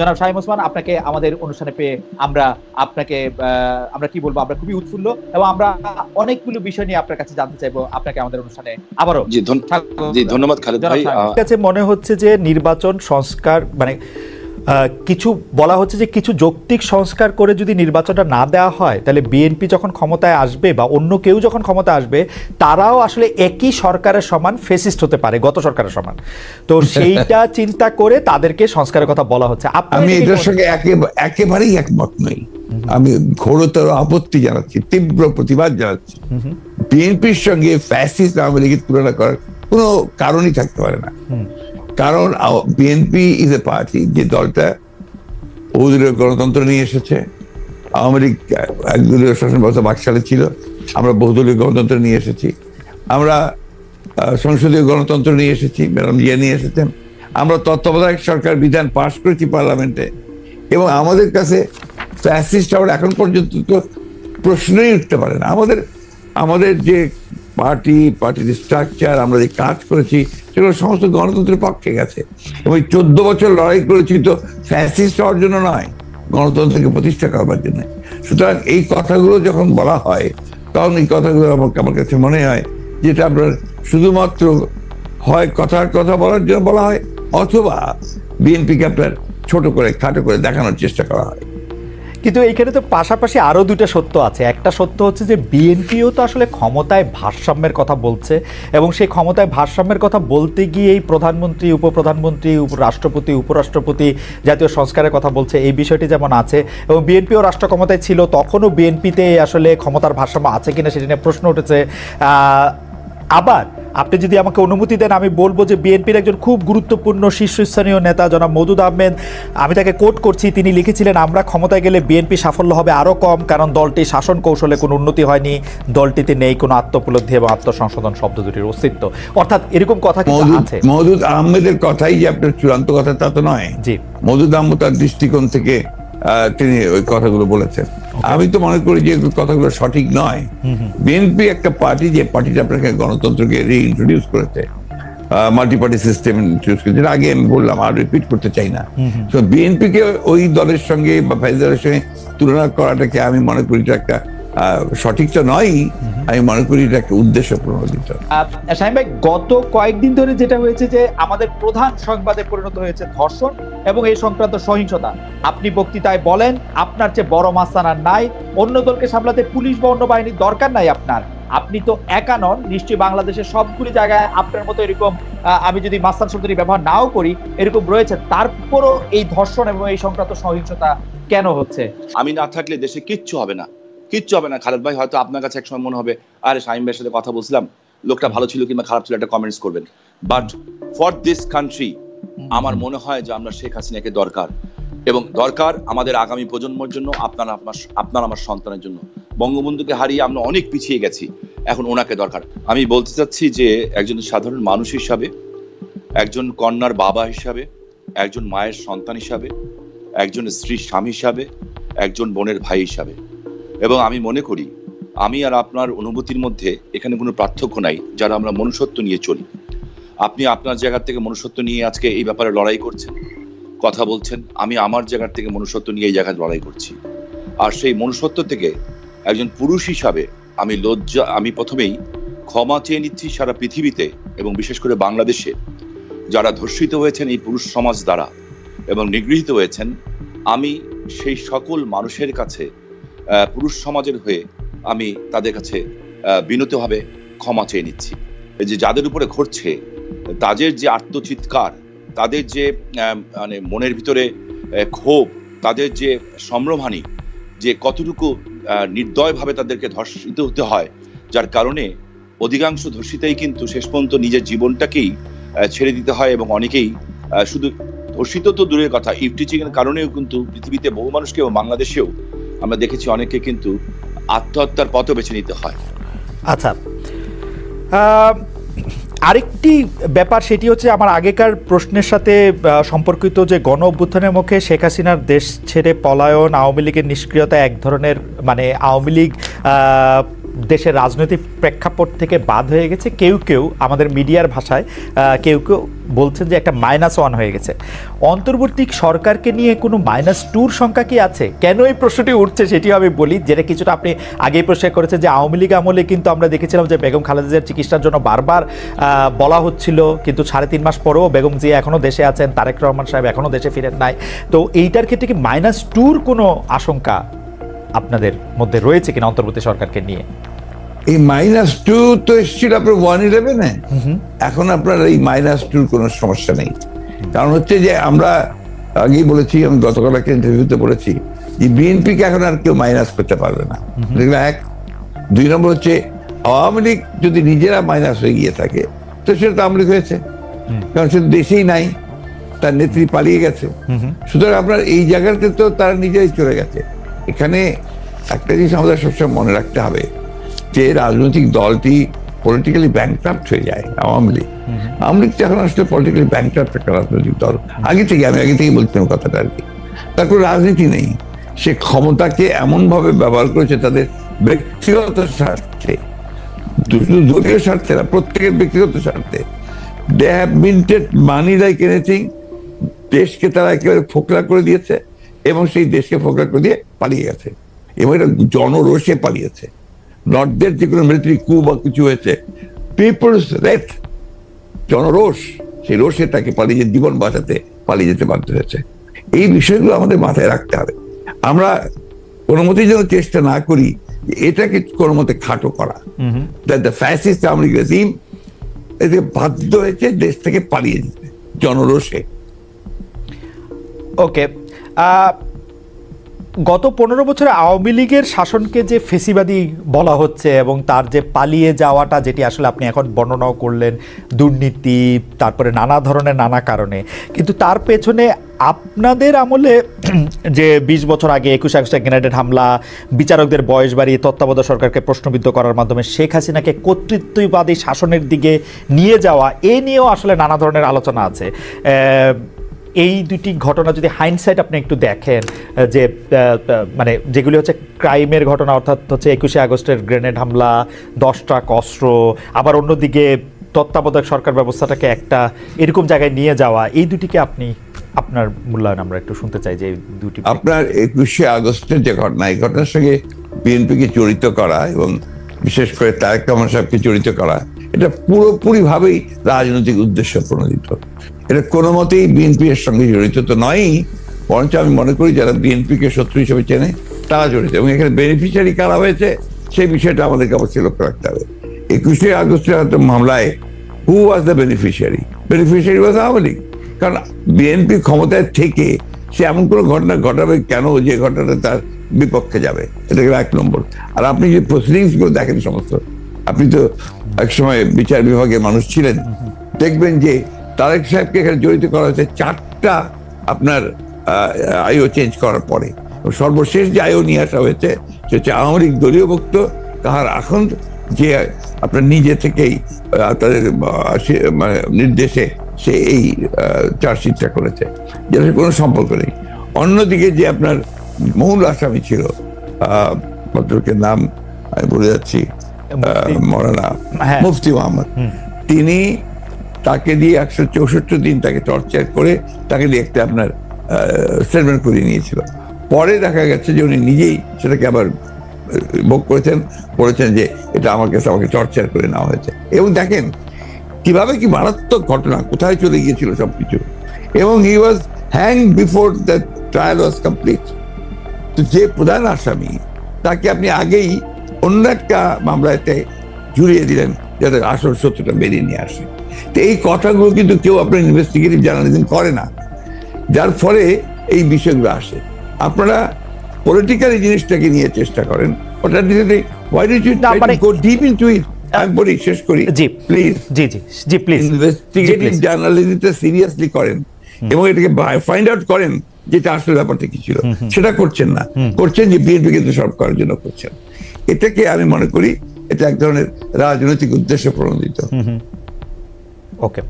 জনাব শামীম ওসমান, আপনাকে আমাদের অনুষ্ঠানে পেয়ে আমরা আপনাকে আমরা কি বলবো, আমরা খুবই উৎফুল্ল এবং আমরা অনেকগুলো বিষয় নিয়ে আপনার কাছে জানতে চাইবো। আপনাকে আমাদের অনুষ্ঠানে আবারও ধন্যবাদ খালেদ ভাই। কাছে মনে হচ্ছে যে নির্বাচন সংস্কার মানে কিছু বলা হচ্ছে যে কিছু যৌক্তিক সংস্কার করে যদি নির্বাচনটা না দেওয়া হয় তাহলে বিএনপি যখন ক্ষমতায় আসবে বা অন্য কেউ যখন ক্ষমতা আসবে তারাও আসলে একই সরকারের সমান ফেসিস্ট হতে পারে, গত সরকারের সমান। তো সেইটা চিন্তা করে তাদেরকে সংস্কারের কথা বলা হচ্ছে। আমি এটার সঙ্গে একেবারেই একমত নই। আমি ঘোরতর আপত্তি জানাচ্ছি, তীব্র প্রতিবাদ জানাচ্ছি। বিএনপির সঙ্গে ফ্যাসিস্ট আওয়ামী লীগের তুলনা করার কোনো কারণই থাকতে পারে না। কারণ বিএনপি ইজ এ পার্টি, যে দলটা বহুদলীয় গণতন্ত্র নিয়ে এসেছে। আওয়ামী লীগ একদলীয় শাসন ব্যবস্থা 22 সালে ছিল, আমরা বহুদলীয় গণতন্ত্র নিয়ে এসেছি। আমরা সংসদীয় গণতন্ত্র নিয়ে এসেছি, ম্যাডাম জিয়া নিয়ে এসেছেন। আমরা তত্ত্বাবধায়ক সরকার বিধান পাশ করেছি পার্লামেন্টে, এবং আমাদের কাছে ফ্যাসিস্ট আমরা এখন পর্যন্ত তো প্রশ্নই উঠতে পারে না। আমাদের যে পার্টির স্ট্রাকচার, আমরা যে কাজ করেছি সেগুলো সমস্ত গণতন্ত্রের পক্ষে গেছে। এবং 14 বছর লড়াই করেছি তো ফ্যাসিস্ট হওয়ার জন্য নয়, গণতন্ত্রকে প্রতিষ্ঠা করবার জন্য। সুতরাং এই কথাগুলো যখন বলা হয় তখন এই কথাগুলো আমার কাছে মনে হয় যেটা আপনার শুধুমাত্র হয় কথার কথা বলার জন্য বলা হয়, অথবা বিএনপিকে আপনার ছোট করে খাটো করে দেখানোর চেষ্টা করা হয়। কিন্তু এইখানে তো পাশাপাশি আরো দুইটা সত্য আছে। একটা সত্য হচ্ছে যে বিএনপিও তো আসলে ক্ষমতায় ভারসাম্যের কথা বলছে, এবং সেই ক্ষমতায় ভারসাম্যের কথা বলতে গিয়ে এই প্রধানমন্ত্রী, উপপ্রধানমন্ত্রী, রাষ্ট্রপতি, উপরাষ্ট্রপতি জাতীয় সংস্কারের কথা বলছে। এই বিষয়টি যেমন আছে, এবং বিএনপিও রাষ্ট্র ক্ষমতায় ছিল, তখনও বিএনপিতে আসলে ক্ষমতার ভারসাম্য আছে কিনা সেটা নিয়ে প্রশ্ন উঠেছে। আবার আপনি যদি আমাকে অনুমতি দেন আমি বলবো যে বিএনপির একজন খুব গুরুত্বপূর্ণ শীর্ষস্থানীয় নেতা জনাব মওদুদ আহমেদ, আমি তাকে কোট করছি, তিনি লিখেছিলেন, আমরা ক্ষমতায় গেলে বিএনপি সাফল্য হবে আরও কম, কারণ দলটি শাসন কৌশলে কোনো উন্নতি হয়নি, দলটিতে নেই কোনো আত্মোপলব্ধি এবং আত্মসংশোধন শব্দ দুটির অস্তিত্ব। অর্থাৎ এরকম কথা কিন্তু আছে। মওদুদ আহমেদের কথাই যে আপনার চূড়ান্ত কথা তা তো নয়। জি, মওদুদ আহমেদ তার দৃষ্টিকোণ থেকে তিনি ওই কথাগুলো বলেছেন। আমি তো মনে করি যে কথাগুলো সঠিক নয়। বিএনপি একটা পার্টি, যে পার্টিটা আপনাকে গণতন্ত্রকে রিইন্ট্রোডিউস করেছে, মাল্টি পার্টি সিস্টেম ইন্ট্রোডিউস করেছে, আগে আমি বললাম, আর রিপিট করতে চাই না। তো বিএনপিকে ওই দলের সঙ্গে বা দলের সঙ্গে তুলনা করাটাকে আমি মনে করি একটা সঠিক তো নয়, আমি মনে করি এটা একটা উদ্দেশ্য প্রণোদিত। শামীম ভাই, গত কয়েকদিন ধরে যেটা হয়েছে যে আমাদের প্রধান সংবাদে পরিণত হয়েছে ধর্ষণ এবং এই সংক্রান্ত সহিংসতা। আপনি বক্তৃতায় বলেন আপনার চেয়ে বড় মাস্তান আর নাই, অন্য দলকে সামলাতে পুলিশ বা অন্য বাহিনীর দরকার নাই আপনার, আপনি তো একা নন, নিশ্চয়ই বাংলাদেশের সবগুলি জায়গায় আপনার মতো এরকম, আমি যদি মাস্তান শব্দটি ব্যবহার নাও করি, এরকম রয়েছে। তারপরও এই ধর্ষণ এবং এই সংক্রান্ত সহিংসতা কেন হচ্ছে? আমি না থাকলে দেশে কিচ্ছু হবে না, কিচ্ছু হবে না। খালেদ ভাই, হয়তো আপনার কাছে একসময় মনে হবে আরে শামীম ভাইয়ের সাথে কথা বলছিলাম, লোকটা ভালো ছিল কিংবা খারাপ ছিল একটা কমেন্টস করবেন, বাট ফর দিস কান্ট্রি আমার মনে হয় যে আমরা শেখ হাসিনাকে দরকার, এবং দরকার আমাদের আগামী প্রজন্মের জন্য, আপনার আমার সন্তানের জন্য। বঙ্গবন্ধুকে হারিয়ে আমরা অনেক পিছিয়ে গেছি, এখন ওনাকে দরকার। আমি বলতে চাচ্ছি যে একজন সাধারণ মানুষ হিসাবে, একজন কন্যার বাবা হিসাবে, একজন মায়ের সন্তান হিসাবে, একজন স্ত্রীর স্বামী হিসাবে, একজন বোনের ভাই হিসাবে, এবং আমি মনে করি আমি আর আপনার অনুভূতির মধ্যে এখানে কোনো পার্থক্য নাই, যারা আমরা মনুষ্যত্ব নিয়ে চলি। আপনি আপনার জায়গা থেকে মনুষ্যত্ব নিয়ে আজকে এই ব্যাপারে লড়াই করছেন, কথা বলছেন, আমি আমার জায়গা থেকে মনুষ্যত্ব নিয়ে এই জায়গায় লড়াই করছি। আর সেই মনুষ্যত্ব থেকে একজন পুরুষ হিসাবে আমি প্রথমেই ক্ষমা চেয়ে নিচ্ছি সারা পৃথিবীতে এবং বিশেষ করে বাংলাদেশে যারা ধর্ষিত হয়েছেন এই পুরুষ সমাজ দ্বারা এবং নিগৃহীত হয়েছেন। আমি সেই সকল মানুষের কাছে, পুরুষ সমাজের হয়ে আমি তাদের কাছে বিনীতভাবে ক্ষমা চেয়ে নিচ্ছি। এই যে যাদের উপরে ঘটছে, তাদের যে আত্মচিৎকার, তাদের যে মানে মনের ভিতরে ক্ষোভ, তাদের যে সম্ভ্রমহানি, যে কতটুকু নির্দয়ভাবে তাদেরকে ধর্ষিত হতে হয়, যার কারণে অধিকাংশ ধর্ষিতাই কিন্তু শেষ পর্যন্ত নিজের জীবনটাকেই ছেড়ে দিতে হয়, এবং অনেকেই শুধু ধর্ষিত তো দূরের কথা, ইফটিচিং এর কারণেও কিন্তু পৃথিবীতে বহু মানুষকে এবং বাংলাদেশেও আমরা দেখেছি অনেকে কিন্তু আত্মহত্যার পথও বেছে নিতে হয়। আচ্ছা, আরেকটি ব্যাপার সেটি হচ্ছে আমার আগেকার প্রশ্নের সাথে সম্পর্কিত, যে গণ অভ্যুত্থানের মুখে শেখ হাসিনার দেশ ছেড়ে পলায়ন, আওয়ামী লীগের নিষ্ক্রিয়তা, এক ধরনের মানে আওয়ামী লীগ দেশের রাজনৈতিক প্রেক্ষাপট থেকে বাদ হয়ে গেছে, কেউ কেউ আমাদের মিডিয়ার ভাষায় কেউ কেউ বলছেন যে একটা -1 হয়ে গেছে। অন্তর্বর্তী সরকারকে নিয়ে কোনো -2 সংখ্যা কি আছে? কেন এই প্রশ্নটি উঠছে সেটিও আমি বলি, যেটা কিছুটা আপনি আগেই প্রশ্ন করেছেন যে আওয়ামী লীগ আমলে কিন্তু আমরা দেখেছিলাম যে বেগম খালেদা জিয়ার চিকিৎসার জন্য বারবার বলা হচ্ছিল, কিন্তু 3.5 মাস পরেও বেগম জিয়া এখনও দেশে আছেন, তারেক রহমান সাহেব এখনও দেশে ফিরেন নাই। তো এইটার ক্ষেত্রে কি -2 কোনো আশঙ্কা আপনাদের মধ্যে রয়েছে কিনা অন্তর্বর্তী সরকারকে নিয়ে? এই -2 তো এসেছিল আপনার 111-এ, এখন আপনার এই -2 কোনো সমস্যা নেই। কারণ হচ্ছে যে আমরা আগেই বলেছি, আমি গতকাল একটা ইন্টারভিউতে বলেছি যে বিএনপিকে এখন আর কেউ মাইনাস করতে পারবে না। এক, 2 নম্বর হচ্ছে আওয়ামী লীগ যদি নিজেরা মাইনাস হয়ে গিয়ে থাকে তো সেটা তো আওয়ামী লীগ হয়েছে, কারণ সে দেশেই নাই, তার নেত্রী পালিয়ে গেছে। সুতরাং আপনার এই জায়গাতে তো তারা নিজেরাই চলে গেছে। এখানে একটা জিনিস আমাদের সবসময় মনে রাখতে হবে যে রাজনৈতিক দলটি পলিটিক্যালি ব্যাংক্রাফট হয়ে যায়। আওয়ামী লীগ তো এখন আসলে পলিটিক্যালি ব্যাংক্রাফট একটা রাজনৈতিক দল, আগে থেকেই বলতাম কথাটা আর কি। তারপর রাজনীতি নেই, সে ক্ষমতাকে এমন ভাবে ব্যবহার করেছে তাদের ব্যক্তিগত স্বার্থে, দলীয় স্বার্থে না, প্রত্যেকের ব্যক্তিগত স্বার্থে। They have minted money like anything. দেশকে তারা একেবারে ফোকলা করে দিয়েছে এবং সেই দেশকে ফোকলা করে দিয়ে পালিয়ে গেছে, এবং এটা জনরোষে পালিয়েছে। নর্থদের যে কোনো মিলিটারি কু বা কিছু হয়েছে, পিপলস রেট, জনরোষ, সেই রোষে তাকে পালিয়ে জীবন বাঁচাতে পালিয়ে যেতে বাধ্য হয়েছে। এই বিষয়গুলো আমাদের মাথায় রাখতে হবে। আমরা কোনো মতেই যেন চেষ্টা না করি যে এটাকে কোনো মতে খাটো করা। The fascist Awami League regime এতে বাধ্য হয়েছে দেশ থেকে পালিয়ে যেতে জনরোষে। ওকে, গত 15 বছরে আওয়ামী লীগের শাসনকে যে ফেসিবাদী বলা হচ্ছে এবং তার যে পালিয়ে যাওয়াটা, যেটি আসলে আপনি এখন বর্ণনাও করলেন, দুর্নীতি, তারপরে নানা ধরনের নানা কারণে, কিন্তু তার পেছনে আপনাদের আমলে যে 20 বছর আগে 21 আগস্টে গ্রেনেড হামলা, বিচারকদের বয়স বাড়িয়ে তত্ত্বাবধায়ক সরকারকে প্রশ্নবিদ্ধ করার মাধ্যমে শেখ হাসিনাকে কর্তৃত্ববাদী শাসনের দিকে নিয়ে যাওয়া, এ নিয়েও আসলে নানা ধরনের আলোচনা আছে। এই দুটি ঘটনা যদি হাইন্ডসাইট আপনি একটু দেখেন, যে মানে যেগুলি হচ্ছে ক্রাইমের ঘটনা, অর্থাৎ হচ্ছে 21 আগস্টের গ্রেনেড হামলা, 10 ট্রাক অস্ত্র, আবার অন্যদিকে তত্ত্বাবধায়ক সরকার ব্যবস্থাটাকে একটা এরকম জায়গায় নিয়ে যাওয়া, এই দুটিকে আপনি আপনার মূল্যায়ন আমরা একটু শুনতে চাই যে দুটি। আপনার 21 আগস্টের যে ঘটনা, এই ঘটনার সঙ্গে বিএনপিকে জড়িত করা এবং বিশেষ করে তারেক রহমান সাহেবকে জড়িত করা, এটা পুরোপুরি ভাবেই রাজনৈতিক উদ্দেশ্য প্রণোদিত। এটা কোনো মতেই বিএনপি এর সঙ্গে জড়িত তো নয়ই, বরঞ্চ আমি মনে করি যারা বিএনপিকে শত্রু হিসেবে চেনে তারা জড়িত, এবং এখানে বেনিফিশিয়ারি কারা হয়েছে সেই বিষয়টা আমাদেরকে অবশ্যই লক্ষ্য রাখতে হবে। 21 আগস্টের মামলায় who was the beneficiary? Beneficiary was Awami League. কারণ বিএনপি ক্ষমতায় থেকে সে এমন কোনো ঘটনা ঘটাবে কেন যে ঘটনাটা তার বিপক্ষে যাবে? এটা 1 নম্বর। আর আপনি যে প্রসিডিংস গুলো দেখেন সমস্ত, আপনি তো একসময় বিচার বিভাগের মানুষ ছিলেন, দেখবেন যে তারেক সাহেবকে এখানে জড়িত করা হয়েছে 4টা আপনার আইও চেঞ্জ করার পরে। সর্বশেষ যে আইও নিয়ে আসা হয়েছে সে হচ্ছে আওয়ামী লীগ দলীয় ভুক্ত কাহার এখন যে আপনার নিজে থেকেই তাদের নির্দেশে সে এই চার্জশিটটা করেছে, যেটা কোনো সম্পর্ক নেই। অন্যদিকে যে আপনার মূল আসামি ছিল, ভদ্রলোকের নাম আমি বলে যাচ্ছি, মৌলানা মুফতি মোহাম্মদ, তিনি তাকে দিয়ে 164 দিন তাকে টর্চার করে তাকে দিয়ে একটা আপনার স্টেটমেন্ট করিয়ে নিয়েছিল। পরে দেখা গেছে যে উনি নিজেই সেটাকে আবার ভোগ করেছেন, বলেছেন যে এটা আমার কাছে আমাকে টর্চার করে নেওয়া হয়েছে। এবং দেখেন কিভাবে কি মারাত্মক ঘটনা, কোথায় চলে গিয়েছিল সবকিছু। এবং he was hang before the trial was complete. তো যে প্রধান আসামি তাকে আপনি আগেই অন্য একটা মামলাতে জুড়িয়ে দিলেন যাতে আসল সত্যটা বেরিয়ে নিয়ে আসে। তো এই কথাগুলো কিন্তু কেউ আপনার ইনভেস্টিগেটিভ জার্নালিজম করে না, যার ফলে এই বিষয়গুলো আসে। আপনারা পলিটিক্যাল এই জিনিসটাকে নিয়ে চেষ্টা করেন, ওটা why did you try to go deep into it? আমি বলি, শেষ করি প্লিজ। জি প্লিজ, ইনভেস্টিগেটিভ জার্নালিজমটা সিরিয়াসলি করেন এবং এটাকে ফাইন্ড আউট করেন যেটা আসলে ব্যাপারটা কি ছিল। সেটা করছেন না, করছেন যে বিএনপি কিন্তু সব করার জন্য করছেন। এটাকে আমি মনে করি এটা এক ধরনের রাজনৈতিক উদ্দেশ্য প্রণোদিত। ওকে।